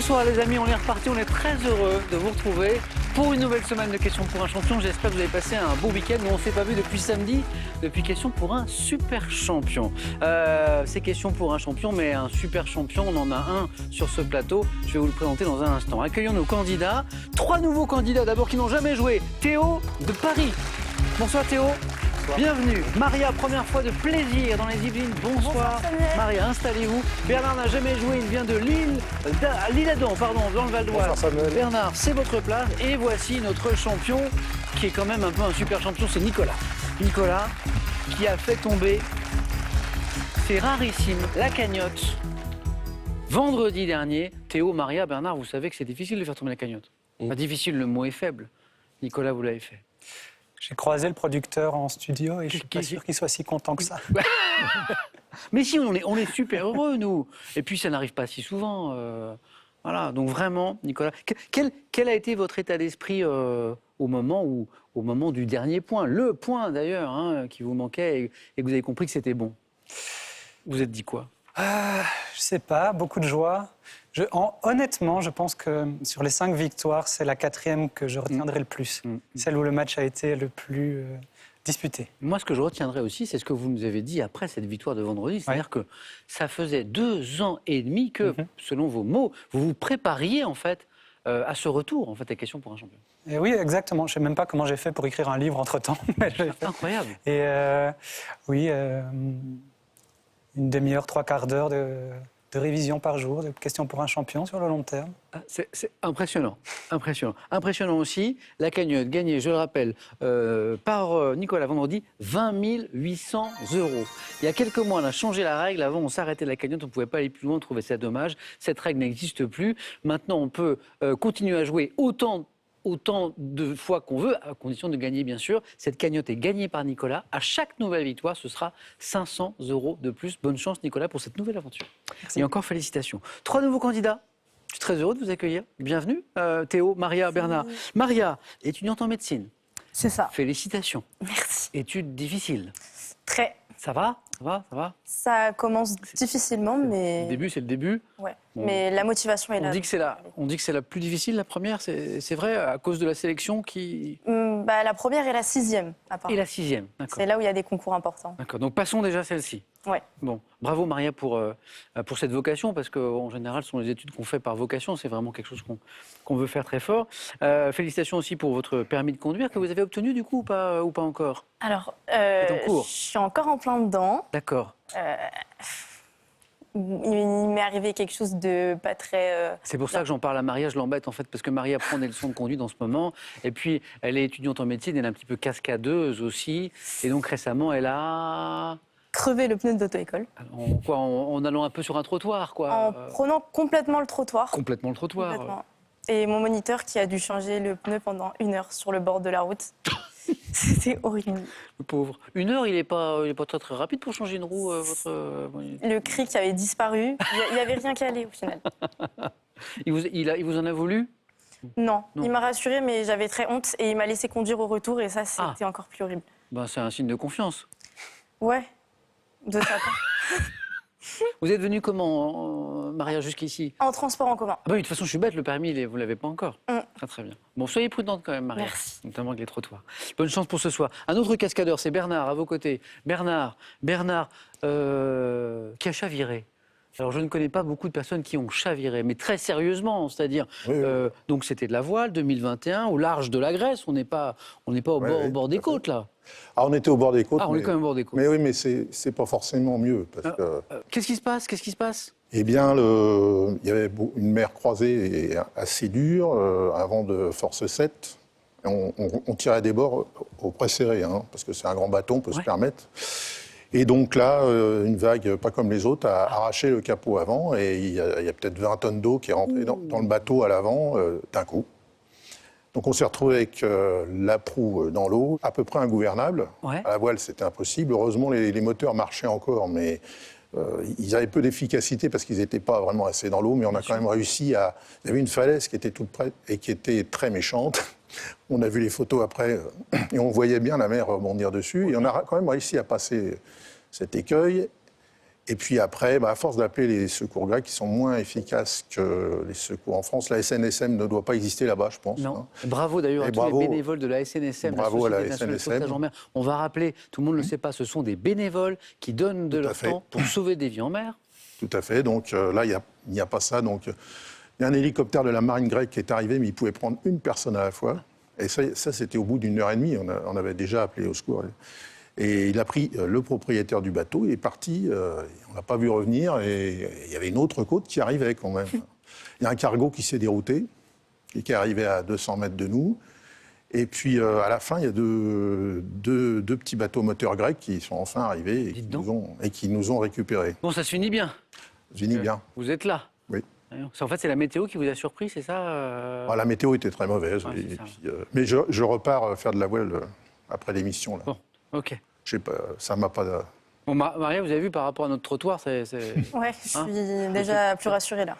Bonsoir les amis, on est reparti, on est très heureux de vous retrouver pour une nouvelle semaine de Questions pour un champion. J'espère que vous avez passé un beau week-end, mais on ne s'est pas vu depuis samedi, depuis Questions pour un super champion. C'est Questions pour un champion, mais un super champion, on en a un sur ce plateau. Je vais vous le présenter dans un instant. Accueillons nos candidats, 3 nouveaux candidats d'abord qui n'ont jamais joué. Théo de Paris. Bonsoir Théo. Bienvenue. Maria, première fois de plaisir dans les Yvelines. Bonsoir. Maria, installez-vous. Bernard n'a jamais joué, il vient de l'Isle-Adam, pardon, dans le Val d'Oise. Bernard, c'est votre place. Et voici notre champion, qui est quand même un peu un super champion, c'est Nicolas. Nicolas, qui a fait tomber, c'est rarissime, la cagnotte. Vendredi dernier, Théo, Maria, Bernard, vous savez que c'est difficile de faire tomber la cagnotte. Pas difficile, le mot est faible. Nicolas, vous l'avez fait. J'ai croisé le producteur en studio et je suis pas sûr qu'il soit si content que ça. Mais si, on est super heureux, nous. Et puis, ça n'arrive pas si souvent. Voilà, donc vraiment, Nicolas, quel a été votre état d'esprit au moment du dernier point, le point d'ailleurs, hein, qui vous manquait et que vous avez compris que c'était bon? Vous êtes dit quoi? Je sais pas, beaucoup de joie. Honnêtement, je pense que sur les 5 victoires, c'est la 4e que je retiendrai le plus. Celle où le match a été le plus disputé. Moi, ce que je retiendrai aussi, c'est ce que vous nous avez dit après cette victoire de vendredi. C'est-à-dire que ça faisait 2 ans et demi que, selon vos mots, vous vous prépariez en fait à ce retour, en fait, à Questions pour un champion. Et oui, exactement. Je sais même pas comment j'ai fait pour écrire un livre entre-temps. C'est incroyable. Et oui, une demi-heure, 3/4 d'heure de révision par jour, de Questions pour un champion sur le long terme. C'est impressionnant, impressionnant. Impressionnant aussi, la cagnotte gagnée, je le rappelle, par Nicolas vendredi, 20 800 €. Il y a quelques mois, on a changé la règle. Avant, on s'arrêtait la cagnotte, on ne pouvait pas aller plus loin, on trouvait ça dommage. Cette règle n'existe plus. Maintenant, on peut continuer à jouer autant de fois qu'on veut, à condition de gagner, bien sûr. Cette cagnotte est gagnée par Nicolas. À chaque nouvelle victoire, ce sera 500 € de plus. Bonne chance, Nicolas, pour cette nouvelle aventure. Merci. Et encore félicitations. 3 nouveaux candidats. Je suis très heureux de vous accueillir. Bienvenue, Théo, Maria, Bernard. Maria, étudiante en médecine. C'est ça. Félicitations. Merci. Études difficiles. Très. Ça va? Ça va? Ça va? Ça commence difficilement, mais... Le début, c'est le début. Ouais. Bon. Mais la motivation est là. On dit que c'est la plus difficile, la première. C'est vrai, à cause de la sélection qui... La première et la 6e, apparemment. Et la 6e, d'accord. C'est là où il y a des concours importants. D'accord, donc passons déjà à celle-ci. Ouais. Bon, bravo Maria pour cette vocation, parce qu'en général, ce sont les études qu'on fait par vocation, c'est vraiment quelque chose qu'on veut faire très fort. Félicitations aussi pour votre permis de conduire que vous avez obtenu du coup ou pas encore? Alors, en cours. je suis encore en plein dedans. D'accord. Il m'est arrivé quelque chose de pas très... C'est pour ça que j'en parle à Maria, je l'embête en fait, parce que Maria prend des leçons de conduite en ce moment, et puis elle est étudiante en médecine, elle est un petit peu cascadeuse aussi, et donc récemment elle a... crevé le pneu d'auto-école. En allant un peu sur un trottoir, quoi. En prenant complètement le trottoir. Complètement le trottoir. Complètement. Et mon moniteur qui a dû changer le pneu pendant 1 heure sur le bord de la route. C'était horrible. Le pauvre. 1 heure, il est pas très très rapide pour changer une roue, Le cri qui avait disparu, il n'y avait rien qui allait au final. Il vous en a voulu? Non, il m'a rassuré, mais j'avais très honte et il m'a laissé conduire au retour et ça, c'était encore plus horrible. Ben, c'est un signe de confiance. Ouais, de sa part. Vous êtes venu comment, Maria, jusqu'ici? En transport en commun. Ah bah oui, de toute façon, je suis bête, le permis, vous ne l'avez pas encore. Très très bien. Bon, soyez prudente quand même, Maria. Merci. Notamment avec les trottoirs. Bonne chance pour ce soir. Un autre cascadeur, c'est Bernard, à vos côtés. Bernard, qui a chaviré. Alors, je ne connais pas beaucoup de personnes qui ont chaviré, mais très sérieusement, c'est-à-dire, donc c'était de la voile, 2021, au large de la Grèce, on n'est pas au bord des côtes, là. Ah, on était au bord des côtes. Ah, on est quand même au bord des côtes. Mais oui, mais c'est pas forcément mieux. Parce que... Qu'est-ce qui se passe? Eh bien, il y avait une mer croisée et assez dure, un vent de force 7. On tirait des bords au pré-serré, hein, parce que c'est un grand bateau, on peut se permettre. Et donc là, une vague, pas comme les autres, a arraché le capot avant, et il y a peut-être 20 tonnes d'eau qui est rentrée dans le bateau à l'avant d'un coup. Donc on s'est retrouvé avec la proue dans l'eau, à peu près ingouvernable. À la voile, c'était impossible. Heureusement, les moteurs marchaient encore, mais ils avaient peu d'efficacité parce qu'ils n'étaient pas vraiment assez dans l'eau. Mais on a quand même réussi à... Il y avait une falaise qui était toute prête et qui était très méchante. On a vu les photos après et on voyait bien la mer rebondir dessus. Et on a quand même réussi à passer cet écueil. Et puis après, à force d'appeler les secours grecs, qui sont moins efficaces que les secours en France, la SNSM ne doit pas exister là-bas, je pense. Non. Hein. Bravo d'ailleurs à tous les bénévoles de la SNSM, Bravo à la Société nationale de SNSM. sauvetage en mer. On va rappeler, tout le monde ne le sait pas, ce sont des bénévoles qui donnent de leur temps pour sauver des vies en mer. Tout à fait. Donc là, il n'y a pas ça. Donc il y a un hélicoptère de la marine grecque qui est arrivé, mais il pouvait prendre une personne à la fois. Et ça c'était au bout d'1 heure et demie. On avait déjà appelé au secours. Et il a pris le propriétaire du bateau, il est parti, on l'a pas vu revenir, et il y avait une autre côte qui arrivait quand même. Il y a un cargo qui s'est dérouté, et qui est arrivé à 200 mètres de nous. Et puis à la fin, il y a deux petits bateaux moteurs grecs qui sont enfin arrivés et qui nous ont récupérés. Bon, ça se finit bien. Ça se finit bien. Vous êtes là. Oui. En fait, c'est la météo qui vous a surpris, c'est ça La météo était très mauvaise. Ouais, et puis, mais je repars faire de la voile après l'émission. Là. Bon, ok. Je sais pas, ça m'a pas... Bon, Maria, vous avez vu par rapport à notre trottoir, Ouais, je suis déjà plus rassurée là.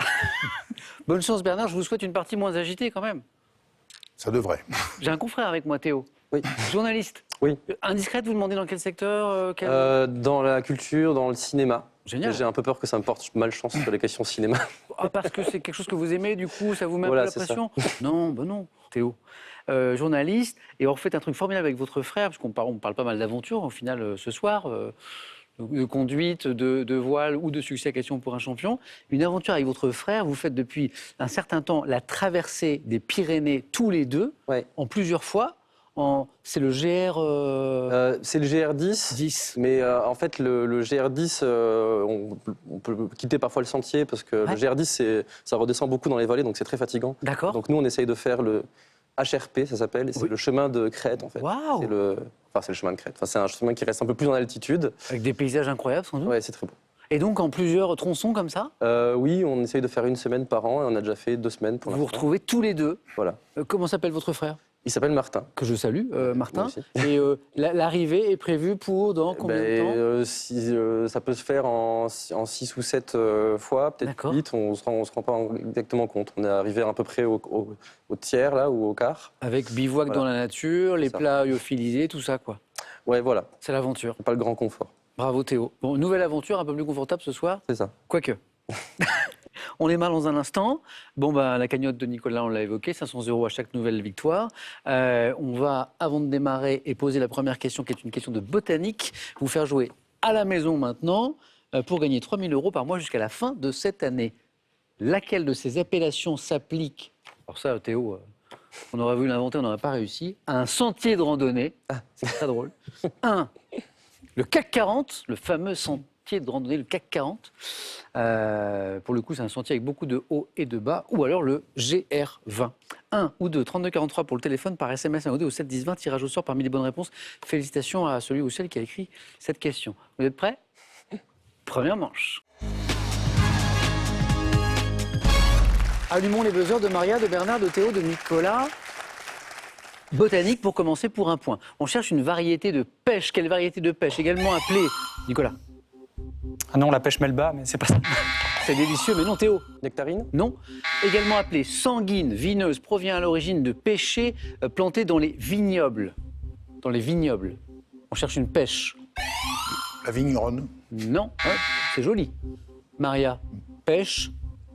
Bonne chance Bernard, je vous souhaite une partie moins agitée quand même. Ça devrait. J'ai un confrère avec moi, Théo. Oui. Journaliste. Oui. Indiscrète, vous demandez dans quel secteur Dans la culture, dans le cinéma. Génial. J'ai un peu peur que ça me porte malchance sur les questions cinéma. Parce que c'est quelque chose que vous aimez, du coup, ça vous met Voilà, un peu la c'est pression Non, non, Théo. Journaliste, et on fait un truc formidable avec votre frère, parce qu'on parle pas mal d'aventure, au final, ce soir, de conduite, de voile ou de succès à question pour un champion. Une aventure avec votre frère, vous faites depuis un certain temps la traversée des Pyrénées tous les deux, en plusieurs fois. C'est le GR... C'est le GR10. 10. Mais en fait, le GR10, on peut quitter parfois le sentier parce que le GR10, ça redescend beaucoup dans les vallées, donc c'est très fatigant. D'accord. Donc nous, on essaye de faire le HRP, ça s'appelle, et c'est le chemin de Crète, en fait. Waouh. C'est le chemin de Crète. Enfin, c'est un chemin qui reste un peu plus en altitude. Avec des paysages incroyables, sans doute. Ouais, c'est très beau. Et donc en plusieurs tronçons comme ça Oui, on essaye de faire 1 semaine par an, et on a déjà fait 2 semaines pour Vous vous l'instant. retrouvez tous les deux. Voilà. Comment s'appelle votre frère? Il s'appelle Martin. Que je salue, Martin. Moi aussi. Et l'arrivée est prévue pour dans combien de temps Ça peut se faire en 6 ou 7 fois, peut-être 8. On se rend pas exactement compte. On est arrivé à peu près au tiers là, ou au quart. Avec bivouac dans la nature, les plats lyophilisés, tout ça, quoi. Ouais, voilà. C'est l'aventure. Pas le grand confort. Bravo Théo. Bon, nouvelle aventure, un peu plus confortable ce soir. C'est ça. Quoique. On est mal dans un instant. Bon, la cagnotte de Nicolas, on l'a évoqué, 500 € à chaque nouvelle victoire. On va, avant de démarrer et poser la première question, qui est une question de botanique, vous faire jouer à la maison maintenant pour gagner 3 000 € par mois jusqu'à la fin de cette année. Laquelle de ces appellations s'applique, alors ça, Théo, on aurait voulu l'inventer, on n'aurait pas réussi, à un sentier de randonnée. C'est très drôle. 1. Le CAC 40, le fameux sentier de randonnée, le CAC 40. Pour le coup, c'est un sentier avec beaucoup de hauts et de bas. Ou alors le GR20. 1 ou 2, 32 43 pour le téléphone, par SMS, un ou 2 au 7 10 20, tirage au sort parmi les bonnes réponses. Félicitations à celui ou celle qui a écrit cette question. Vous êtes prêts? Première manche. Allumons les buzzers de Maria, de Bernard, de Théo, de Nicolas. Botanique pour commencer pour un point. On cherche une variété de pêche. Quelle variété de pêche? Également appelée, Nicolas? Ah non, la pêche melba, mais c'est pas ça. C'est délicieux, mais non, Théo. Nectarine? Non. Également appelée sanguine, vineuse, provient à l'origine de pêchers plantés dans les vignobles. Dans les vignobles. On cherche une pêche. La vigneronne. Non. Ouais, c'est joli. Maria, pêche,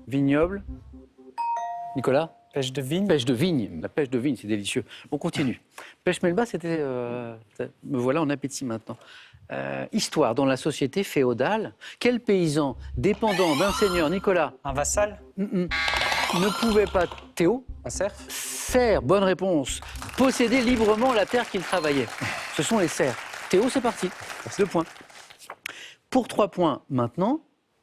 vignoble. Nicolas? Pêche de vigne. Pêche de vigne. La pêche de vigne, c'est délicieux. On continue. Pêche melba, c'était... me voilà en appétit maintenant. Histoire dans la société féodale. Quel paysan dépendant d'un seigneur, Nicolas? Un vassal. Ne pouvait pas, Théo? Un cerf? Cerf, bonne réponse. Posséder librement la terre qu'il travaillait. Ce sont les cerfs. Théo, c'est parti. 2 points. Pour 3 points maintenant,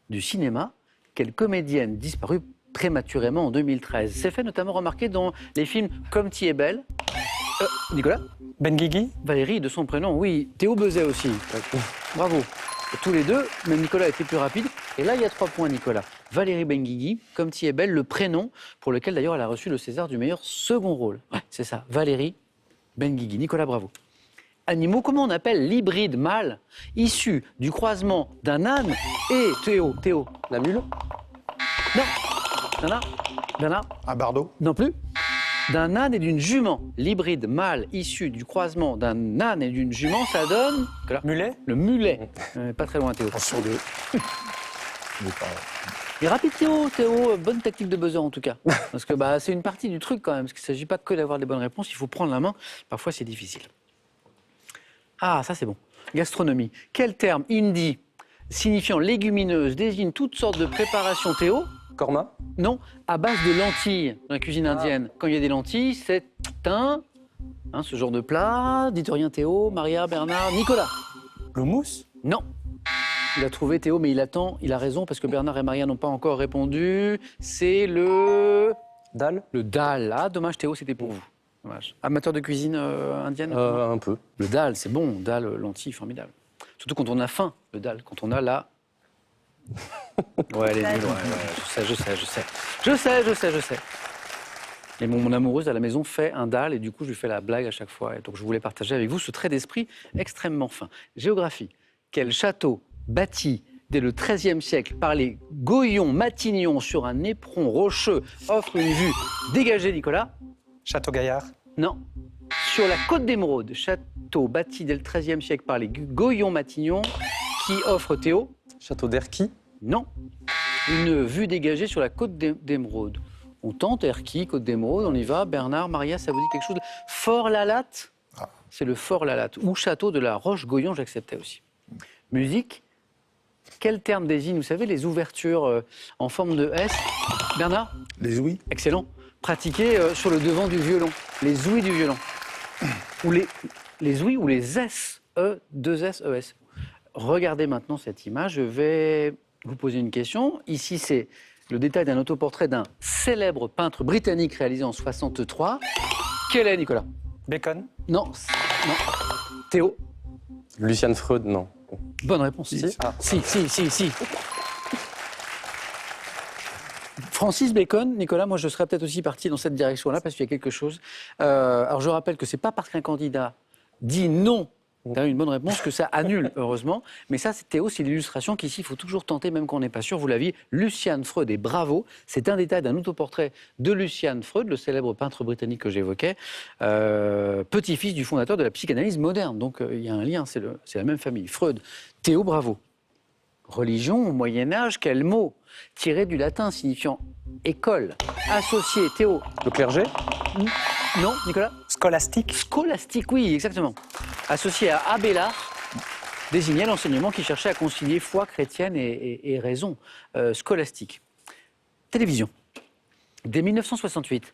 du cinéma, quelle comédienne disparue prématurément en 2013? C'est fait notamment remarquer dans les films Comme Tu es belle. Nicolas? Benguigui. Valérie, de son prénom, oui. Théo buzzait aussi. Bravo. Tous les deux, même Nicolas était plus rapide. Et là, il y a 3 points, Nicolas. Valérie Benguigui, Comme Tu es belle, le prénom pour lequel d'ailleurs elle a reçu le César du meilleur second rôle. Ouais, c'est ça, Valérie Benguigui. Nicolas, bravo. Animaux, comment on appelle l'hybride mâle issu du croisement d'un âne et Théo? La mule? Non. Bernard? Un bardeau. Non plus. d'un âne et d'une jument. L'hybride mâle issu du croisement d'un âne et d'une jument, ça donne... Mulet? Le mulet. Pas très loin, Théo. Sur deux. Mais pas- Il est rapide, Théo. Théo, bonne tactique de buzzer en tout cas. Parce que c'est une partie du truc quand même. Parce qu'il ne s'agit pas que d'avoir des bonnes réponses, il faut prendre la main. Parfois, c'est difficile. Ah, ça c'est bon. Gastronomie. Quel terme hindi signifiant légumineuse désigne toutes sortes de préparations, Théo? Korma? Non, à base de lentilles dans la cuisine indienne. Quand il y a des lentilles, c'est ce genre de plat. Dites rien, Théo, Maria, Bernard, Nicolas. L'houmous? Non. Il a trouvé Théo, mais il attend. Il a raison parce que Bernard et Maria n'ont pas encore répondu. C'est le Dal? dal. Ah, dommage, Théo, c'était pour vous. Dommage. Amateur de cuisine indienne? Un peu. Le dal, c'est bon. Dal, lentilles, formidable. Surtout quand on a faim, le dal. Quand on a la... Ouais, elle est nulle. Ouais, je sais. Et mon amoureuse à la maison fait un dal et du coup, je lui fais la blague à chaque fois. Et donc, je voulais partager avec vous ce trait d'esprit extrêmement fin. Géographie. Quel château bâti dès le XIIIe siècle par les Goyon-Matignon sur un éperon rocheux offre une vue dégagée, Nicolas? Château-Gaillard? Non. Sur la côte d'Émeraude, château bâti dès le XIIIe siècle par les Goyon-Matignon qui offre, Théo? Château d'Erquy? Non. Une vue dégagée sur la côte d'Émeraude. On tente, Erquy, côte d'Émeraude, on y va. Bernard, Maria, ça vous dit quelque chose? Fort-la-Latte? C'est le Fort-la-Latte. Ou château de la Roche-Goyon, j'acceptais aussi. Musique. Quel terme désigne, vous savez, les ouvertures en forme de S? Bernard? Les ouïes? Excellent. Pratiquées sur le devant du violon. Les ouïes du violon. Ou les ouïes ou les S. Deux S, ES. Regardez maintenant cette image. Je vais vous poser une question. Ici, c'est le détail d'un autoportrait d'un célèbre peintre britannique réalisé en 63. Quel est, Nicolas? Bacon? Non. Non. Théo? Lucian Freud? Non. Bonne réponse. Si. Ah. Si. Francis Bacon, Nicolas, moi je serais peut-être aussi parti dans cette direction-là parce qu'il y a quelque chose. Alors je rappelle que c'est pas parce qu'un candidat dit non, t'as une bonne réponse, que ça annule, heureusement. Mais ça, c'était aussi l'illustration qu'ici, il faut toujours tenter, même quand on n'est pas sûr. Vous l'aviez, Lucian Freud, et bravo. C'est un détail d'un autoportrait de Lucian Freud, le célèbre peintre britannique que j'évoquais, petit-fils du fondateur de la psychanalyse moderne. Donc il y a un lien, c'est la même famille. Freud, Théo, bravo. Religion au Moyen-Âge, quel mot tiré du latin signifiant école, associé, Théo? Le clergé? Non, Nicolas? Scolastique? Scolastique, oui, exactement. Associé à Abélard, désignait l'enseignement qui cherchait à concilier foi chrétienne et raison. Scolastique. Télévision. Dès 1968,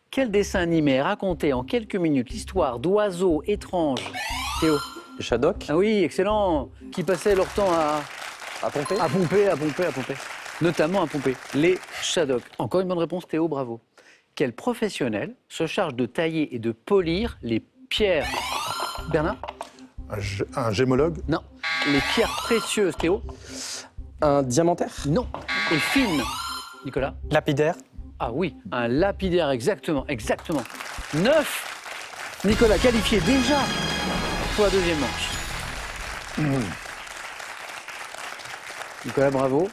quel dessin animé racontait en quelques minutes l'histoire d'oiseaux étranges? Théo? Les Shadocks? Ah oui, excellent. Qui passaient leur temps À pomper? à pomper. Notamment à pomper. Les Shadocks. Encore une bonne réponse, Théo, bravo. Quel professionnel se charge de tailler et de polir les pierres? Bernard? Un gémologue? Non. Les pierres précieuses, Théo? Un diamantaire? Non. Et fines, Nicolas? Lapidaire? Ah oui, un lapidaire, exactement. 9. Nicolas, qualifié déjà pour la deuxième manche. Nicolas, bravo.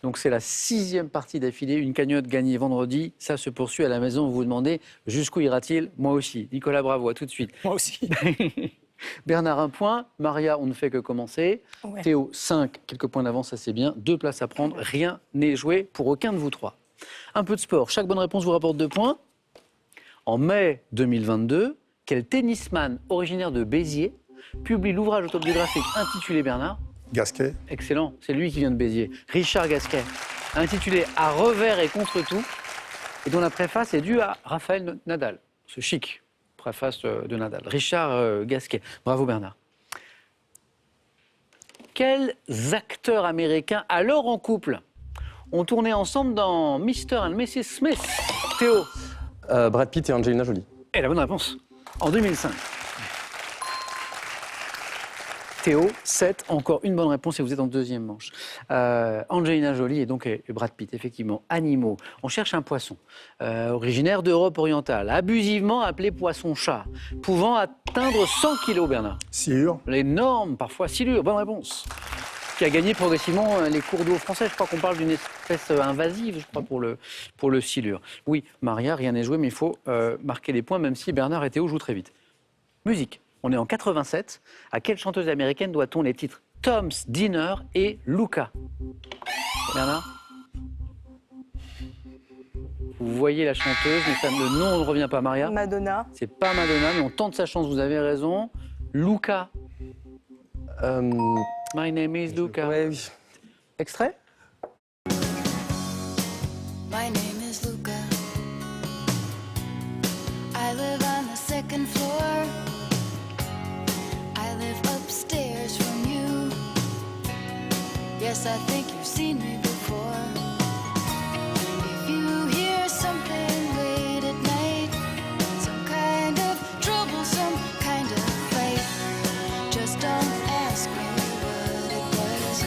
Donc c'est la 6e partie d'affilée, une cagnotte gagnée vendredi. Ça se poursuit à la maison, vous vous demandez jusqu'où ira-t-il? Moi aussi. Nicolas, bravo, à tout de suite. Moi aussi. Bernard, 1 point. Maria, on ne fait que commencer. Ouais. Théo, 5, quelques points d'avance, ça c'est bien. 2 places à prendre, rien n'est joué pour aucun de vous trois. Un peu de sport, chaque bonne réponse vous rapporte 2 points. En mai 2022, quel tennisman originaire de Béziers publie l'ouvrage autobiographique intitulé, Bernard? Gasquet? Excellent, c'est lui qui vient de Béziers. Richard Gasquet, intitulé À revers et contre tout, et dont la préface est due à Raphaël Nadal. Ce chic préface de Nadal. Richard Gasquet. Bravo Bernard. Quels acteurs américains, alors en couple, ont tourné ensemble dans Mr. and Mrs. Smith? Théo? Brad Pitt et Angelina Jolie. Et la bonne réponse, en 2005. Théo, 7, encore une bonne réponse et vous êtes en deuxième manche. Angelina Jolie et donc et Brad Pitt, effectivement, animaux. On cherche un poisson, originaire d'Europe orientale, abusivement appelé poisson-chat, pouvant atteindre 100 kilos, Bernard. Silure? L'énorme, parfois, silure, bonne réponse. qui a gagné progressivement les cours d'eau français. Je crois qu'on parle d'une espèce invasive, je crois, pour le silure. Oui, Maria, rien n'est joué, mais il faut marquer les points, même si Bernard et Théo jouent très vite. Musique. On est en 87. À quelle chanteuse américaine doit-on les titres Tom's Dinner et Luca? Bernard? Vous voyez la chanteuse, mais le nom ne revient pas. Maria? Madonna. C'est pas Madonna, mais on tente sa chance, vous avez raison. Luca. My name is Luca. Ouais, oui. Extrait? My name is Luca. I live on the second floor. I live upstairs from you. Yes, I think you've seen me before. If you hear something late at night, some kind of trouble, some kind of fight, just don't ask me what it was.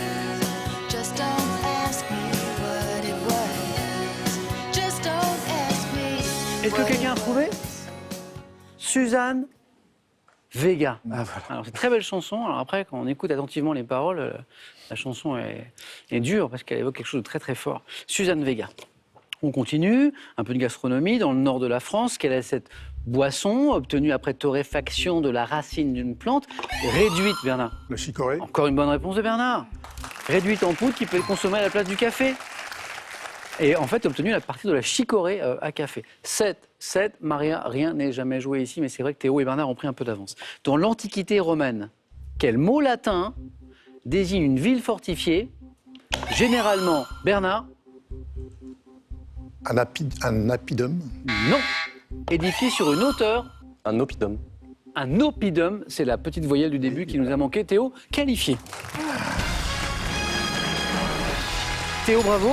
Just don't ask me what it was. Just don't ask me. Est-ce que quelqu'un a trouvé? Suzanne Vega. Ah, voilà. Alors, c'est une très belle chanson. Alors après, quand on écoute attentivement les paroles, la chanson est dure parce qu'elle évoque quelque chose de très très fort. Suzanne Vega. On continue, un peu de gastronomie dans le nord de la France. Quelle est cette boisson obtenue après torréfaction de la racine d'une plante, réduite, Bernard? Le chicorée. Encore une bonne réponse de Bernard. Réduite en poudre qui peut être consommée à la place du café. Et en fait, obtenue à partir de la chicorée à café. 7, Maria, rien n'est jamais joué ici, mais c'est vrai que Théo et Bernard ont pris un peu d'avance. Dans l'Antiquité romaine, quel mot latin désigne une ville fortifiée, généralement, Bernard? Un appidum. Non. Édifié sur une hauteur. Un oppidum. Un oppidum, c'est la petite voyelle du début qui nous a manqué. Théo, qualifié. Théo, bravo.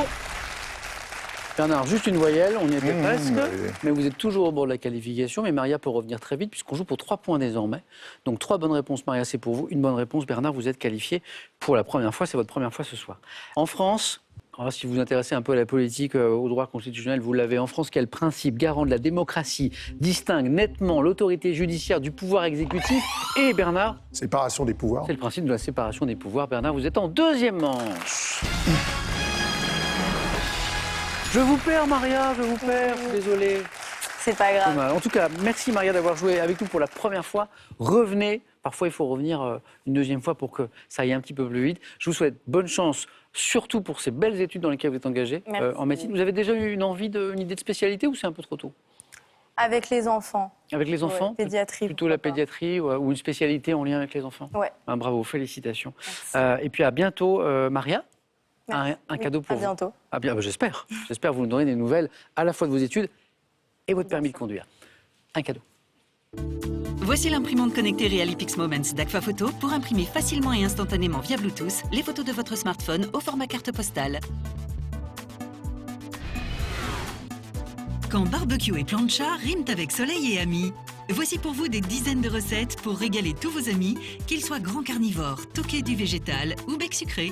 Bernard, juste une voyelle, on y était presque, oui. mais vous êtes toujours au bord de la qualification. Mais Maria peut revenir très vite puisqu'on joue pour 3 points désormais. Donc 3 bonnes réponses, Maria, c'est pour vous. Une bonne réponse, Bernard, vous êtes qualifié pour la première fois. C'est votre première fois ce soir. En France, alors si vous vous intéressez un peu à la politique, au droit constitutionnel, vous l'avez. En France, quel principe garant de la démocratie distingue nettement l'autorité judiciaire du pouvoir exécutif? Et Bernard, Séparation des pouvoirs. c'est le principe de la séparation des pouvoirs. Bernard, vous êtes en deuxième manche. Je vous perds, Maria, je vous perds, désolé. C'est pas grave. En tout cas, merci Maria d'avoir joué avec nous pour la première fois. Revenez, parfois il faut revenir une deuxième fois pour que ça aille un petit peu plus vite. Je vous souhaite bonne chance, surtout pour ces belles études dans lesquelles vous êtes engagée en médecine. Vous avez déjà eu une idée de spécialité ou c'est un peu trop tôt? Avec les enfants. Avec les enfants? Ouais, pédiatrie. Plutôt la pédiatrie ou une spécialité en lien avec les enfants? Ouais. Ah, bravo, félicitations. Merci. Et puis à bientôt, Maria. Un Oui, cadeau pour à bientôt. vous. Ah bien, j'espère. J'espère vous nous donner des nouvelles à la fois de vos études et votre permis de conduire. Un cadeau. Voici l'imprimante connectée Realipix Moments d'Agfa Photo pour imprimer facilement et instantanément via Bluetooth les photos de votre smartphone au format carte postale. Quand barbecue et plancha riment avec soleil et amis. Voici pour vous des dizaines de recettes pour régaler tous vos amis, qu'ils soient grands carnivores, toqués du végétal ou bec sucré.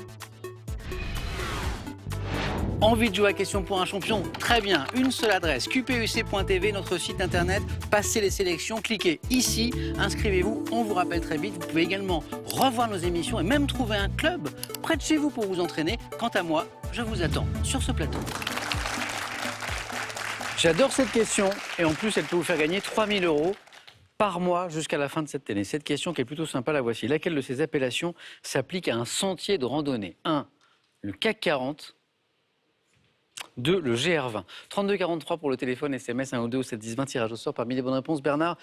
Envie de jouer à Question pour un champion? Très bien, une seule adresse, qpuc.tv, notre site internet, passez les sélections, cliquez ici, inscrivez-vous, on vous rappelle très vite. Vous pouvez également revoir nos émissions et même trouver un club près de chez vous pour vous entraîner. Quant à moi, je vous attends sur ce plateau. J'adore cette question et en plus elle peut vous faire gagner 3 000 € par mois jusqu'à la fin de cette année. Cette question qui est plutôt sympa, la voici. Laquelle de ces appellations s'applique à un sentier de randonnée? 1. Le CAC 40. 2. Le GR20. 32 43 pour le téléphone, SMS 1 ou 2 au 7 10 20, tirage au sort parmi les bonnes réponses. Bernard,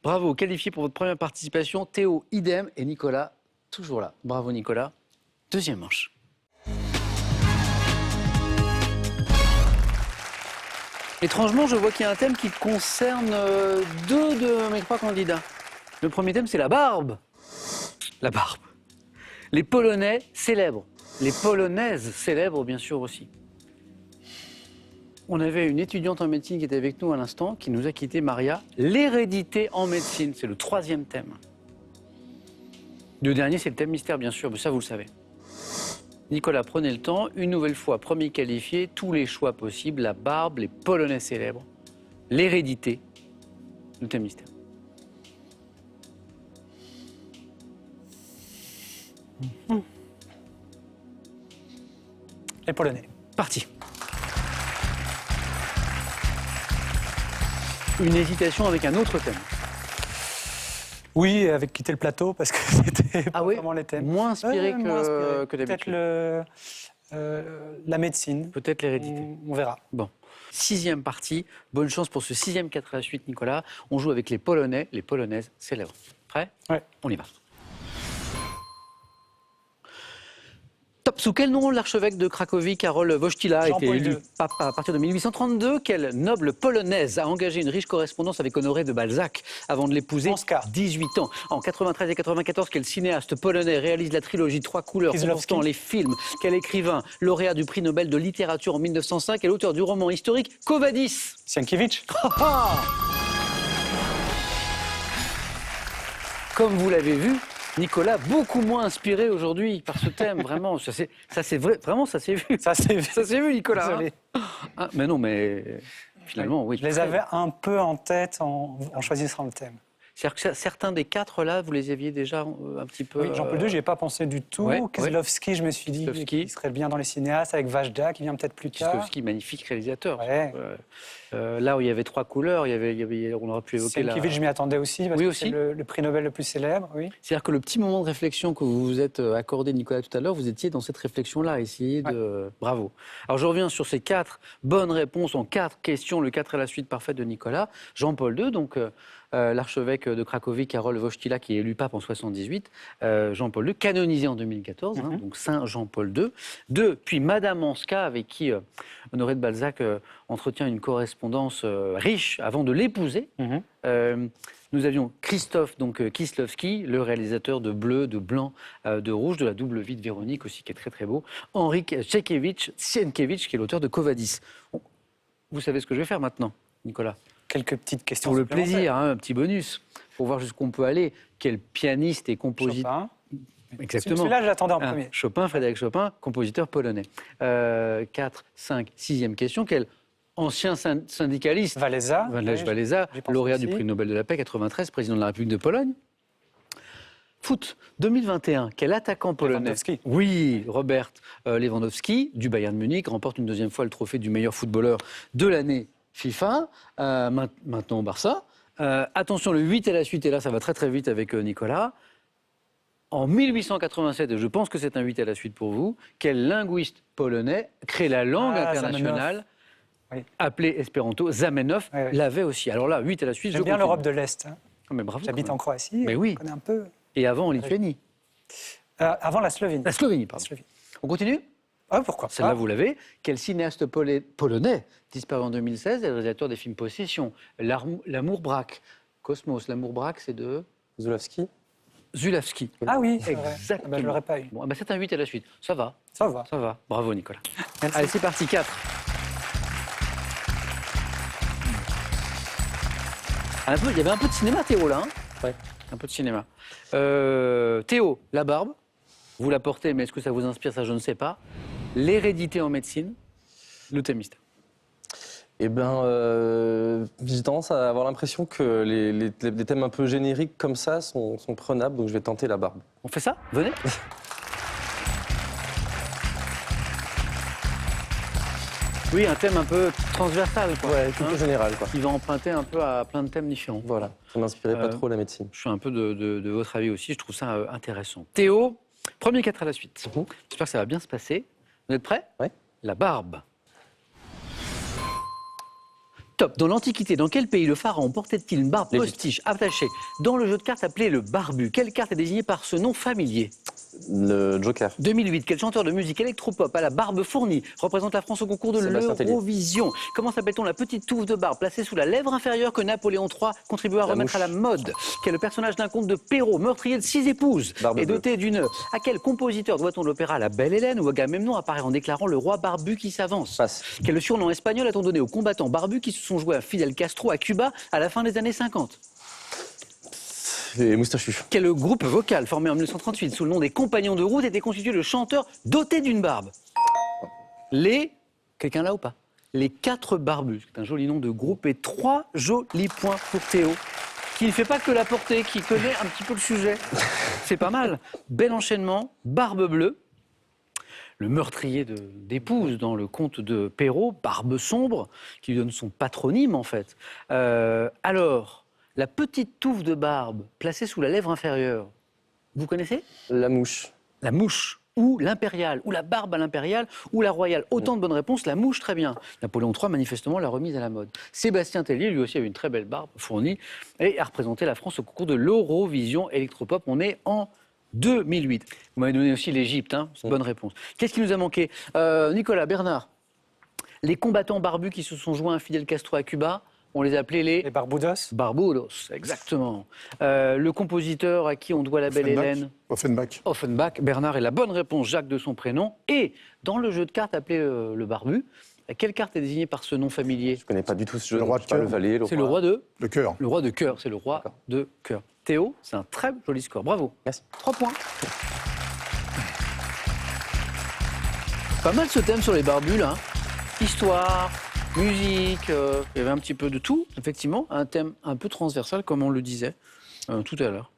bravo, qualifié pour votre première participation. Théo, idem. Et Nicolas, toujours là. Bravo Nicolas. Deuxième manche. Étrangement, je vois qu'il y a un thème qui concerne 2 de mes 3 candidats. Le premier thème, c'est la barbe. La barbe. Les Polonais célèbres. Les Polonaises célèbres, bien sûr, aussi. On avait une étudiante en médecine qui était avec nous à l'instant, qui nous a quitté, Maria. L'hérédité en médecine, c'est le 3e thème. Le dernier, c'est le thème mystère, bien sûr, mais ça, vous le savez. Nicolas, prenez le temps. Une nouvelle fois, premier qualifié, tous les choix possibles, la barbe, les Polonais célèbres, l'hérédité, le thème mystère. Les Polonais. Parti. Une hésitation avec un autre thème. Oui, avec quitter le plateau parce que c'était pas Ah oui, vraiment les thèmes. moins inspiré Ouais, moins inspiré. que Peut-être d'habitude. la médecine. Peut-être l'hérédité. On verra. Bon. 6e partie. Bonne chance pour ce 6e 4 à la suite, Nicolas. On joue avec les Polonais. Les Polonaises, c'est l'heure. Prêt? Ouais. On y va. Top. Sous quel nom l'archevêque de Cracovie, Karol Wojtyła, a été Jean-Paul élu II. pape à partir de 1832? Quelle noble polonaise a engagé une riche correspondance avec Honoré de Balzac avant de l'épouser? Anska. 18 ans. En 93 et 94, quel cinéaste polonais réalise la trilogie Trois couleurs Kieslowski. comportant les films? Quel écrivain, lauréat du prix Nobel de littérature en 1905, est l'auteur du roman historique Quo Vadis? Sienkiewicz. Comme vous l'avez vu, Nicolas, beaucoup moins inspiré aujourd'hui par ce thème, vraiment. Ça c'est vrai, vraiment, ça s'est vu. Ça, c'est Ça s'est vu, Nicolas. hein. Désolé. Ah, mais non, mais finalement, oui. Je les avais un peu en tête en choisissant le thème. C'est-à-dire que certains des 4 là, vous les aviez déjà un petit peu. Oui, Jean-Paul II, j'y ai pas pensé du tout. ouais, Kieslowski, je me suis dit Kieslowski. qu'il serait bien dans les cinéastes, avec Vajda, qui vient peut-être plus tard. Kieslowski, magnifique réalisateur. Ouais. Là où il y avait 3 couleurs, on aurait pu évoquer la. Sienkiewicz, je m'y attendais aussi, parce Oui, que aussi. c'est le prix Nobel le plus célèbre. Oui. C'est-à-dire que le petit moment de réflexion que vous vous êtes accordé, Nicolas, tout à l'heure, vous étiez dans cette réflexion-là, essayer de... Bravo. Alors je reviens sur ces 4 bonnes réponses en 4 questions, le 4 est la suite parfaite de Nicolas. Jean-Paul II, donc l'archevêque de Cracovie, Karol Wojtyła, qui est élu pape en 78, Jean-Paul II, canonisé en 2014, hein, donc Saint Jean-Paul II. 2, puis Madame Anska, avec qui Honoré de Balzac entretient une correspondance riche avant de l'épouser. Nous avions Christophe Kieslowski, le réalisateur de Bleu, de Blanc, de Rouge, de La double vie de Véronique aussi, qui est très très beau. Henryk Sienkiewicz, qui est l'auteur de Quo Vadis. Bon, vous savez ce que je vais faire maintenant, Nicolas? Quelques petites questions. Pour le supplémentaires. plaisir, hein, un petit bonus, pour voir jusqu'où on peut aller. Quel pianiste et compositeur... Chopin. Exactement. Celui-là, je l'attendais en Ah, premier. Chopin, Frédéric Chopin, compositeur polonais. 4, 5, 6e question. Quel ancien syndicaliste, Wałęsa. Lech Oui, Wałęsa, j'y pense lauréat aussi. du prix Nobel de la paix 93, président de la République de Pologne. Foot 2021, quel attaquant polonais? Lewandowski. Oui, Robert Lewandowski, du Bayern Munich, remporte une 2e fois le trophée du meilleur footballeur de l'année FIFA, maintenant au Barça. Attention, le 8 est la suite, et là ça va très très vite avec Nicolas. En 1887, et je pense que c'est un 8 à la suite pour vous, quel linguiste polonais crée la langue internationale Oui. appelée espéranto? Zamenhof Oui, oui. l'avait aussi. Alors là, 8 à la suite, J'aime je bien continue. l'Europe de l'Est. Hein. Ah, mais bravo. J'habite quand en même. Croatie. Mais on oui. connaît un peu. Et avant en Lituanie. Avant la Slovénie. La Slovénie, pardon. Slovénie. On continue? Ah, pourquoi Celle-là, pas. vous l'avez. Quel cinéaste polonais, disparu en 2016, est le réalisateur des films Possession, L'amour braque, Cosmos? L'amour braque, c'est de Zulawski. Zulawski. Ah oui, c'est vrai. Exactement. Ah bah, je l'aurais pas eu. Bon, bah c'est un 8 à la suite. Ça va, Ça va. ça va. Bravo, Nicolas. Merci. Allez, c'est parti, 4. Il y avait un peu de cinéma, Théo, là. Hein? Ouais. Un peu de cinéma. Théo, la barbe. Vous la portez, mais est-ce que ça vous inspire? Ça, je ne sais pas. L'hérédité en médecine. Le thème mystère. Eh bien, j'ai tendance à avoir l'impression que les thèmes un peu génériques comme ça sont prenables, donc je vais tenter la barbe. On fait ça? Venez. Oui, un thème un peu transversal, quoi. Ouais, plutôt Hein, général, quoi. qui va emprunter un peu à plein de thèmes différents. Voilà, ça m'inspirait pas trop la médecine. Je suis un peu de votre avis aussi, je trouve ça intéressant. Théo, premier 4 à la suite. J'espère que ça va bien se passer. Vous êtes prêts? Ouais. La barbe. Top. Dans l'Antiquité, dans quel pays le pharaon portait-il une barbe L'Égypte. postiche attachée dans le jeu de cartes appelé le barbu? Quelle carte est désignée par ce nom familier? Le Joker. 2008, quel chanteur de musique électropop à la barbe fournie représente la France au concours de Sébastien Tellier. l'Eurovision? Comment s'appelle-t-on la petite touffe de barbe placée sous la lèvre inférieure que Napoléon III contribua à La remettre mouche. à la mode? Quel est le personnage d'un conte de Perrault, meurtrier de 6 épouses Barbe et bleue. doté d'une... À quel compositeur doit-on l'opéra La Belle Hélène où Agamemnon apparaît en déclarant le roi barbu qui s'avance? Passe. Quel surnom espagnol a-t-on donné aux combattants barbus qui se sont joués à Fidel Castro à Cuba à la fin des années 50? Les moustachus. Quel groupe vocal formé en 1938 sous le nom des Compagnons de route était constitué de chanteurs dotés d'une barbe? Les... Quelqu'un là ou pas? Les 4 barbus. C'est un joli nom de groupe et 3 jolis points pour Théo, qui ne fait pas que la portée, qui connaît un petit peu le sujet. C'est pas mal. Bel enchaînement, barbe bleue. le meurtrier d'épouse dans le conte de Perrault, Barbe Sombre, qui lui donne son patronyme en fait. Alors, la petite touffe de barbe placée sous la lèvre inférieure, vous connaissez? La mouche. La mouche, ou l'impériale, ou la barbe à l'impériale, ou la royale. Autant de bonnes réponses, la mouche, très bien. Napoléon III, manifestement, l'a remise à la mode. Sébastien Tellier, lui aussi, avait une très belle barbe fournie et a représenté la France au concours de l'Eurovision Electropop. On est en 2008. Vous m'avez donné aussi l'Égypte, hein, c'est une bonne réponse. Qu'est-ce qui nous a manqué? Nicolas, Bernard, les combattants barbus qui se sont joints à Fidel Castro à Cuba, on les appelait Les Barbudos. Barbudos, exactement. Le compositeur à qui on doit la belle Hélène. Offenbach. Offenbach. Bernard est la bonne réponse, Jacques de son prénom. Et dans le jeu de cartes appelé le barbu, quelle carte est désignée par ce nom familier? Je connais pas du tout ce jeu. Le roi de cœur. Le valet, C'est le roi de Le cœur. Le roi de cœur, c'est le roi de cœur. Théo, c'est un très joli score. Bravo. Merci. 3 points. Pas mal ce thème sur les barbus, là. Histoire, musique, il y avait un petit peu de tout, effectivement. Un thème un peu transversal, comme on le disait tout à l'heure.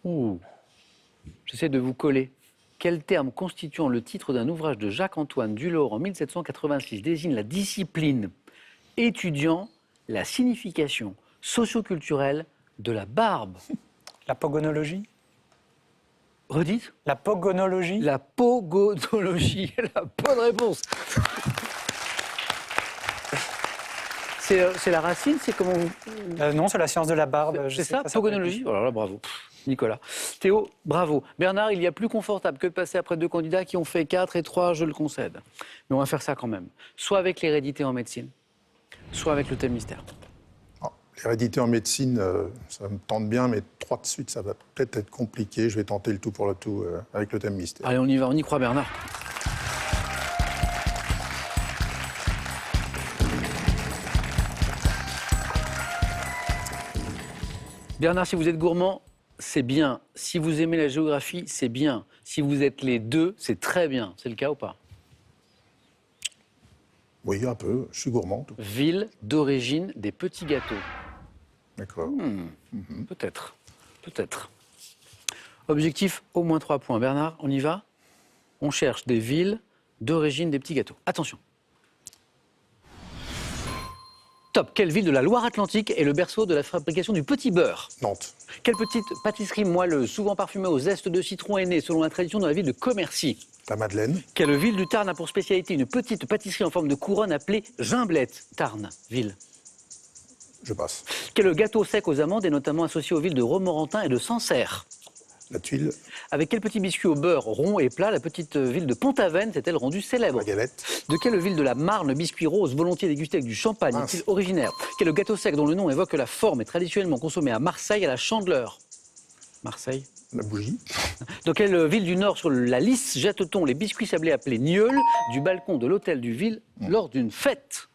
Ouh. J'essaie de vous coller. Quel terme constituant le titre d'un ouvrage de Jacques-Antoine Dulaure en 1786 désigne la discipline étudiant la signification socioculturelle de la barbe? La pogonologie. Redites? La pogonologie. La pogonologie. La bonne réponse. C'est la racine, c'est comment vous... Non, c'est la science de la barbe. C'est ça, pogonologie? Alors là, bravo. Nicolas. Théo, bravo. Bernard, il y a plus confortable que de passer après 2 candidats qui ont fait 4 et 3, je le concède. Mais on va faire ça quand même. Soit avec l'hérédité en médecine, soit avec le thème mystère. L'hérédité en médecine, ça me tente bien, mais 3 de suite, ça va peut-être être compliqué. Je vais tenter le tout pour le tout avec le thème mystère. Allez, on y va, on y croit, Bernard. Bernard, si vous êtes gourmand, c'est bien. Si vous aimez la géographie, c'est bien. Si vous êtes les deux, c'est très bien. C'est le cas ou pas? Oui, un peu. Je suis gourmand. Tout. Ville d'origine des petits gâteaux. D'accord. Peut-être. Peut-être. Objectif, au moins 3 points. Bernard, on y va? On cherche des villes d'origine des petits gâteaux. Attention. Top. Quelle ville de la Loire-Atlantique est le berceau de la fabrication du petit beurre? Nantes. Quelle petite pâtisserie moelleuse, souvent parfumée aux zestes de citron, est née, selon la tradition, dans la ville de Commercy? La Madeleine. Quelle ville du Tarn a pour spécialité une petite pâtisserie en forme de couronne appelée Gimblette? Tarn, ville. Je passe. Quel gâteau sec aux amandes est notamment associé aux villes de Romorantin et de Sancerre? La Tuile. Avec quel petit biscuit au beurre rond et plat la petite ville de Pont-Aven s'est-elle rendue célèbre? La Galette. De quelle ville de la Marne le biscuit rose volontiers dégusté avec du champagne est-il originaire? Quel gâteau sec dont le nom évoque la forme est traditionnellement consommé à Marseille à la Chandeleur? Marseille. La Bougie. Dans quelle ville du Nord sur la Lys jette-t-on les biscuits sablés appelés gneuls du balcon de l'hôtel du Ville lors d'une fête?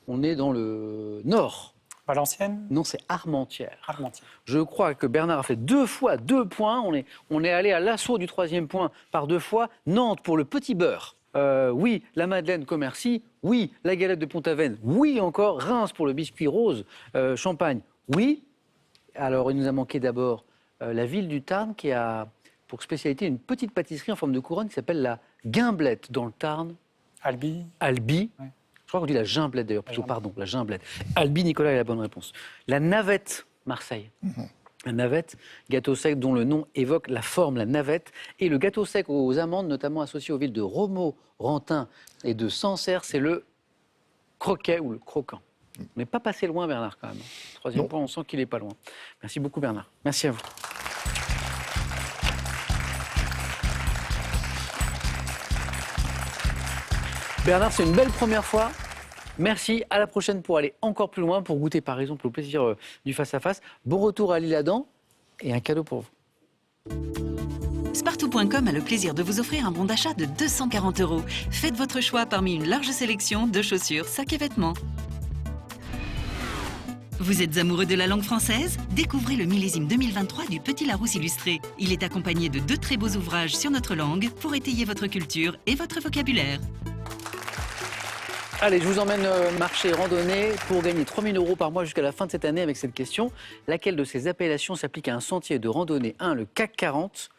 On est dans le Nord. Valenciennes. Non, c'est Armentières. Armentières. Je crois que Bernard a fait 2 fois 2 points. On est allé à l'assaut du 3e point par 2 fois. Nantes pour le petit beurre. Oui, la Madeleine Commercy. Oui, la galette de Pont-Aven. Oui, encore Reims pour le biscuit rose. Champagne. Oui. Alors, il nous a manqué d'abord la ville du Tarn qui a pour spécialité une petite pâtisserie en forme de couronne qui s'appelle la Gimblette dans le Tarn. Albi. Albi. Ouais. Je crois qu'on dit la Gimblette d'ailleurs, plutôt, pardon, la Gimblette. Albi, Nicolas est la bonne réponse. La Navette, Marseille. La Navette, gâteau sec dont le nom évoque la forme, la navette. Et le gâteau sec aux amandes, notamment associé aux villes de Romorantin et de Sancerre, c'est le croquet ou le croquant. On n'est pas passé loin, Bernard, quand même. 3e point, on sent qu'il n'est pas loin. Merci beaucoup, Bernard. Merci à vous. Bernard, c'est une belle première fois. Merci, à la prochaine pour aller encore plus loin, pour goûter par exemple au plaisir du face-à-face. Bon retour à l'Isle-Adam et un cadeau pour vous. Spartou.com a le plaisir de vous offrir un bon d'achat de 240 €. Faites votre choix parmi une large sélection de chaussures, sacs et vêtements. Vous êtes amoureux de la langue française? Découvrez le millésime 2023 du Petit Larousse illustré. Il est accompagné de 2 très beaux ouvrages sur notre langue pour étayer votre culture et votre vocabulaire. Allez, je vous emmène marcher, randonner pour gagner 3 000 € par mois jusqu'à la fin de cette année avec cette question. Laquelle de ces appellations s'applique à un sentier de randonnée? 1. Le CAC 40.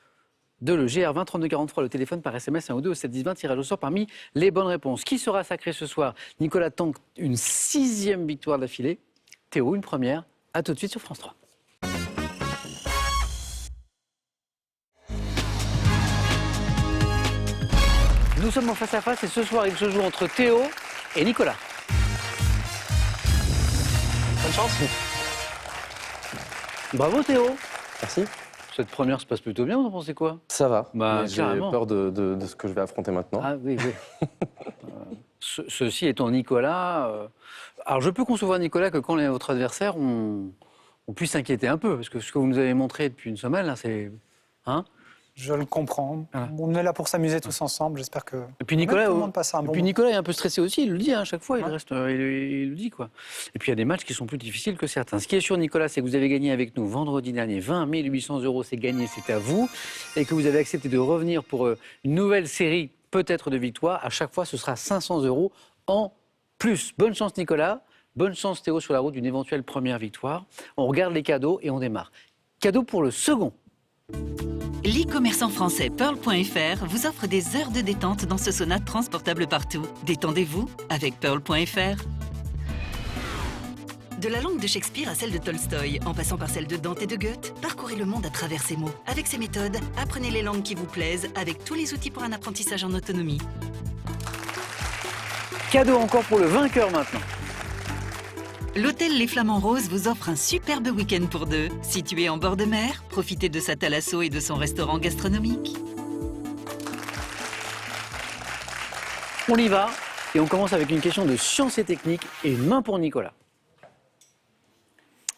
de le GR20 3243, le téléphone par SMS 1 ou 2 au 7 10 20, tirage au sort parmi les bonnes réponses. Qui sera sacré ce soir? Nicolas tente une 6e victoire d'affilée. Théo, une première. À tout de suite sur France 3. Nous sommes en face à face et ce soir, il se joue entre Théo et Nicolas. Bonne chance. Bravo Théo. Merci. Cette première se passe plutôt bien, vous en pensez quoi? Ça va. Bah, Mais j'ai carrément. peur de ce que je vais affronter maintenant. Ah oui, oui. Ceci étant Nicolas, alors je peux concevoir Nicolas que quand votre adversaire, on puisse s'inquiéter un peu, parce que ce que vous nous avez montré depuis une semaine, là, c'est... Hein? Je le comprends. Voilà. On est là pour s'amuser tous ensemble. J'espère que Et puis Nicolas, tout le monde passe un et bon puis moment. Nicolas est un peu stressé aussi, il le dit à chaque fois, il Ouais. reste, il le dit quoi. Et puis il y a des matchs qui sont plus difficiles que certains. Ce qui est sûr Nicolas, c'est que vous avez gagné avec nous vendredi dernier 20 800 €, c'est gagné, c'est à vous, et que vous avez accepté de revenir pour une nouvelle série peut-être de victoires. À chaque fois, ce sera 500 € en plus. Bonne chance Nicolas, bonne chance Théo sur la route d'une éventuelle première victoire. On regarde les cadeaux et on démarre. Cadeau pour le second. L'e-commerçant français Pearl.fr vous offre des heures de détente dans ce sauna transportable partout. Détendez-vous avec Pearl.fr. De la langue de Shakespeare à celle de Tolstoï, en passant par celle de Dante et de Goethe, parcourez le monde à travers ces mots. Avec ces méthodes, apprenez les langues qui vous plaisent avec tous les outils pour un apprentissage en autonomie. Cadeau encore pour le vainqueur maintenant. L'hôtel Les Flamands Roses vous offre un superbe week-end pour deux. Situé en bord de mer, profitez de sa thalasso et de son restaurant gastronomique. On y va et on commence avec une question de science et technique et une main pour Nicolas.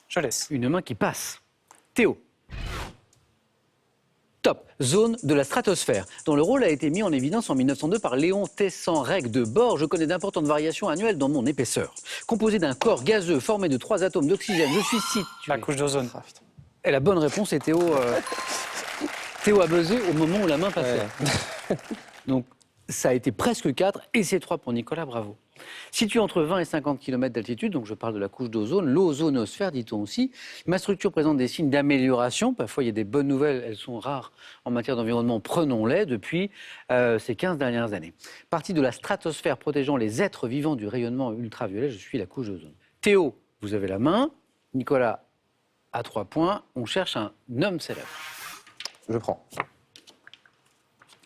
Je laisse. Une main qui passe. Théo. Top, zone de la stratosphère, dont le rôle a été mis en évidence en 1902 par Léon Tessan, règle de bord. Je connais d'importantes variations annuelles dans mon épaisseur. Composé d'un corps gazeux formé de 3 atomes d'oxygène, je suis situé. La couche d'ozone. Ah, putain. Et la bonne réponse est Théo. Théo a buzzé au moment où la main passait. Donc ça a été presque 4 et c'est 3 pour Nicolas, bravo. Situé entre 20 et 50 km d'altitude, donc je parle de la couche d'ozone, l'ozonosphère dit-on aussi, ma structure présente des signes d'amélioration. Parfois il y a des bonnes nouvelles, elles sont rares en matière d'environnement, prenons-les depuis ces 15 dernières années. Partie de la stratosphère protégeant les êtres vivants du rayonnement ultraviolet, je suis la couche d'ozone. Théo, vous avez la main, Nicolas à 3 points, on cherche un homme célèbre. Je prends.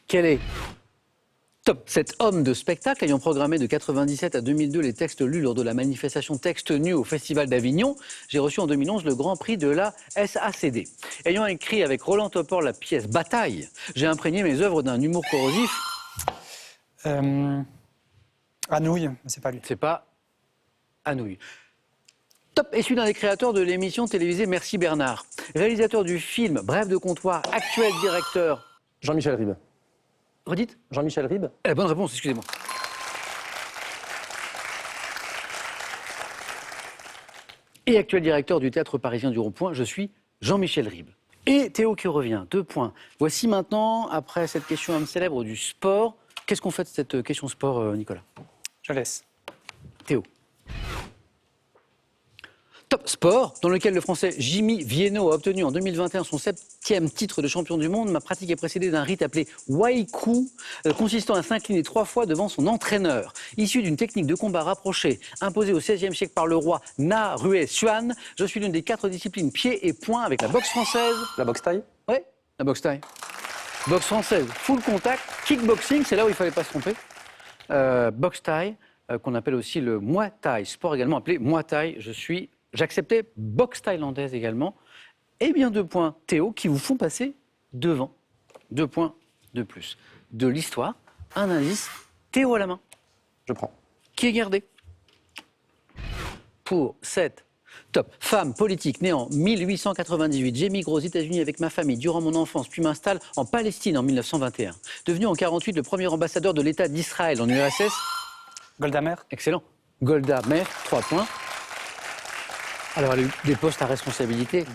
Quel est Top, cet homme de spectacle ayant programmé de 97 à 2002 les textes lus lors de la manifestation Texte Nu au Festival d'Avignon, j'ai reçu en 2011 le Grand Prix de la SACD. Ayant écrit avec Roland Topor la pièce Bataille, j'ai imprégné mes œuvres d'un humour corrosif. Anouilh, mais c'est pas lui. C'est pas Anouilh. Top est celui d'un des créateurs de l'émission télévisée Merci Bernard. Réalisateur du film Bref de comptoir, actuel directeur. Jean-Michel Ribes. Redites Jean-Michel Ribes. La bonne réponse, excusez-moi. Et actuel directeur du Théâtre parisien du Rond-Point, je suis Jean-Michel Ribes. Et Théo qui revient, 2 points. Voici maintenant, après cette question homme célèbre du sport, qu'est-ce qu'on fait de cette question sport, Nicolas? Je laisse. Théo. Top sport, dans lequel le Français Jimmy Vienno a obtenu en 2021 son 7e titre de champion du monde. Ma pratique est précédée d'un rite appelé Waiku, consistant à s'incliner 3 fois devant son entraîneur. Issu d'une technique de combat rapprochée, imposée au XVIe siècle par le roi Na Rue Xuan, je suis l'une des 4 disciplines pieds et poings avec la boxe française. La boxe taille. Oui, la boxe taille. Boxe française, full contact, kickboxing, c'est là où il ne fallait pas se tromper. Boxe taille, qu'on appelle aussi le Muay Thai, sport également appelé Muay Thai. J'acceptais boxe thaïlandaise également. Et bien 2 points, Théo, qui vous font passer devant. 2 points de plus. De l'histoire, un indice, Théo à la main. Je prends. Qui est gardé pour cette top femme politique née en 1898. J'émigre aux États-Unis avec ma famille durant mon enfance, puis m'installe en Palestine en 1921. Devenu en 1948 le premier ambassadeur de l'État d'Israël en URSS. Golda Meir. Excellent. Golda Meir, 3 points. Alors, elle a eu des postes à responsabilité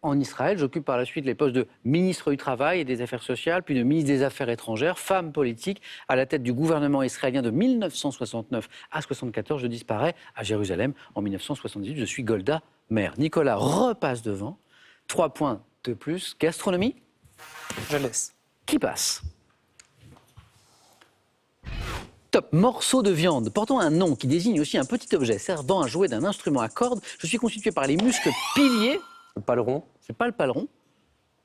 en Israël. J'occupe par la suite les postes de ministre du Travail et des Affaires sociales, puis de ministre des Affaires étrangères, femme politique, à la tête du gouvernement israélien de 1969 à 1974. Je disparais à Jérusalem en 1978. Je suis Golda Meir. Nicolas repasse devant. 3 points de plus. Gastronomie. Je laisse. Qui passe? Top. Morceau de viande portant un nom qui désigne aussi un petit objet servant à jouer d'un instrument à cordes. Je suis constitué par les muscles piliers. Le paleron. C'est pas le paleron.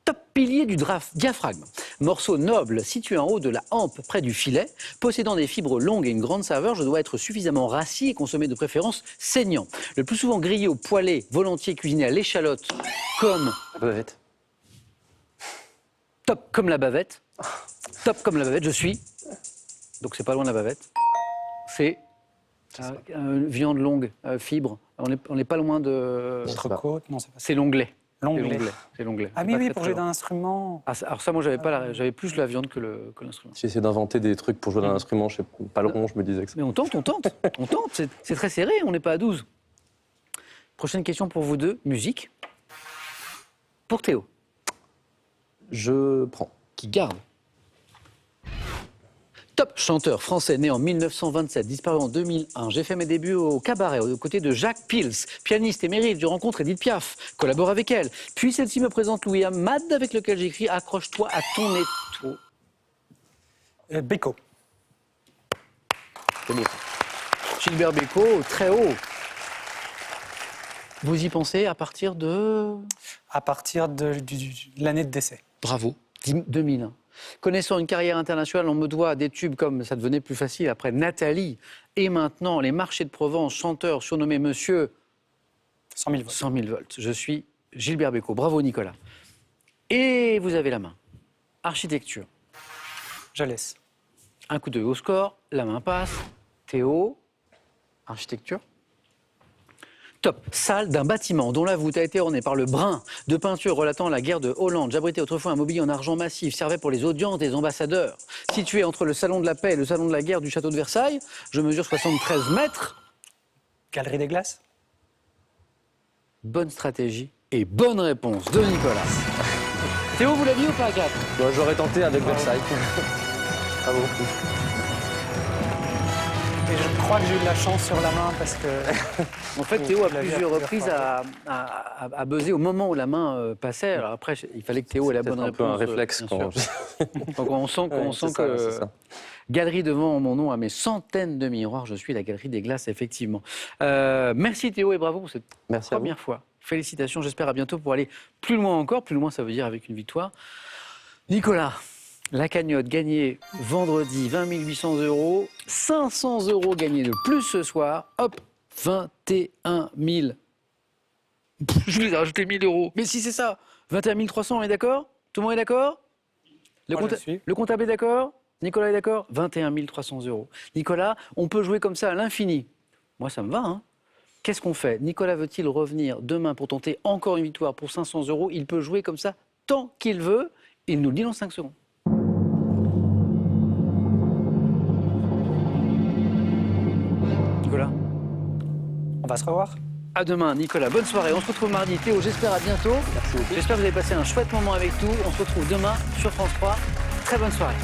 Top pilier du diaphragme. Morceau noble situé en haut de la hampe près du filet. Possédant des fibres longues et une grande saveur, je dois être suffisamment rassis et consommé de préférence saignant. Le plus souvent grillé au poêlé, volontiers cuisiné à l'échalote, comme... La bavette. Top comme la bavette. Top comme la bavette, je suis... Donc c'est pas loin de la bavette. C'est viande longue, fibre. On n'est pas loin de... Entrecôte, non, c'est pas ça. C'est l'onglet. L'onglet. C'est l'onglet. Ah C'est oui, pas oui, très, pour très jouer loin. d'un instrument. Ah, alors ça, moi, j'avais plus la viande que l'instrument. J'ai essayé d'inventer des trucs pour jouer d'un instrument, je sais pas, paleron, je me disais que ça. Mais on tente. On tente, c'est très serré, on n'est pas à 12. Prochaine question pour vous deux, musique. Pour Théo, Je prends. qui garde. Top chanteur français né en 1927, disparu en 2001. J'ai fait mes débuts au cabaret aux côtés de Jacques Pils, pianiste émérite. Je rencontre Edith Piaf, collabore avec elle. Puis celle-ci me présente Louis Amad, avec lequel j'écris Accroche-toi à ton étau. Béco. C'est beau. Gilbert Bécaud, très haut. Vous y pensez à partir de... À partir de l'année de décès. Bravo, 2001. Connaissant une carrière internationale, on me doit des tubes comme ça devenait plus facile après Nathalie. Et maintenant, les marchés de Provence, chanteur surnommé Monsieur 100 000 volts. 100 000 volts. Je suis Gilbert Bécaud. Bravo Nicolas. Et vous avez la main. Architecture. Je laisse. Un coup d'œil au score, la main passe. Théo, architecture. Top. Salle d'un bâtiment dont la voûte a été ornée par le brin de peinture relatant la guerre de Hollande. J'abritais autrefois un mobilier en argent massif, servait pour les audiences des ambassadeurs. Situé entre le salon de la paix et le salon de la guerre du château de Versailles, je mesure 73 mètres. Galerie des glaces. Bonne stratégie et bonne réponse de Nicolas. Théo, vous l'aviez ou pas à 4? Moi, j'aurais tenté avec Versailles. Bravo. Et je crois que j'ai eu de la chance sur la main parce que. En fait, Théo, à Je l'avais plusieurs à reprises, plusieurs a buzzé au moment où la main passait. Alors après, il fallait que Théo ait la bonne C'est un peu réponse. un réflexe bien quand sûr. Donc on sent, Ouais, c'est ça, c'est ça. Galerie devant mon nom à mes centaines de miroirs. Je suis la Galerie des Glaces, effectivement. Merci Théo et bravo pour cette Merci à vous. première fois. Félicitations, j'espère à bientôt pour aller plus loin encore. Plus loin, ça veut dire avec une victoire. Nicolas, la cagnotte gagnée vendredi, 20 800 €. 500 € gagnés de plus ce soir. Hop, 21 000. Je vous ai rajouté 1 000 €. Mais si c'est ça, 21 300, on est d'accord? Tout le monde est d'accord? Moi, je suis. Le comptable est d'accord? Nicolas est d'accord? 21 300 €. Nicolas, on peut jouer comme ça à l'infini. Moi, ça me va, hein? Qu'est-ce qu'on fait? Nicolas veut-il revenir demain pour tenter encore une victoire pour 500 €? Il peut jouer comme ça tant qu'il veut. Il nous le dit dans 5 secondes. Nicolas? On va se revoir. À demain, Nicolas. Bonne soirée. On se retrouve mardi. Théo, j'espère à bientôt. Merci beaucoup. J'espère que vous avez passé un chouette moment avec nous. On se retrouve demain sur France 3. Très bonne soirée.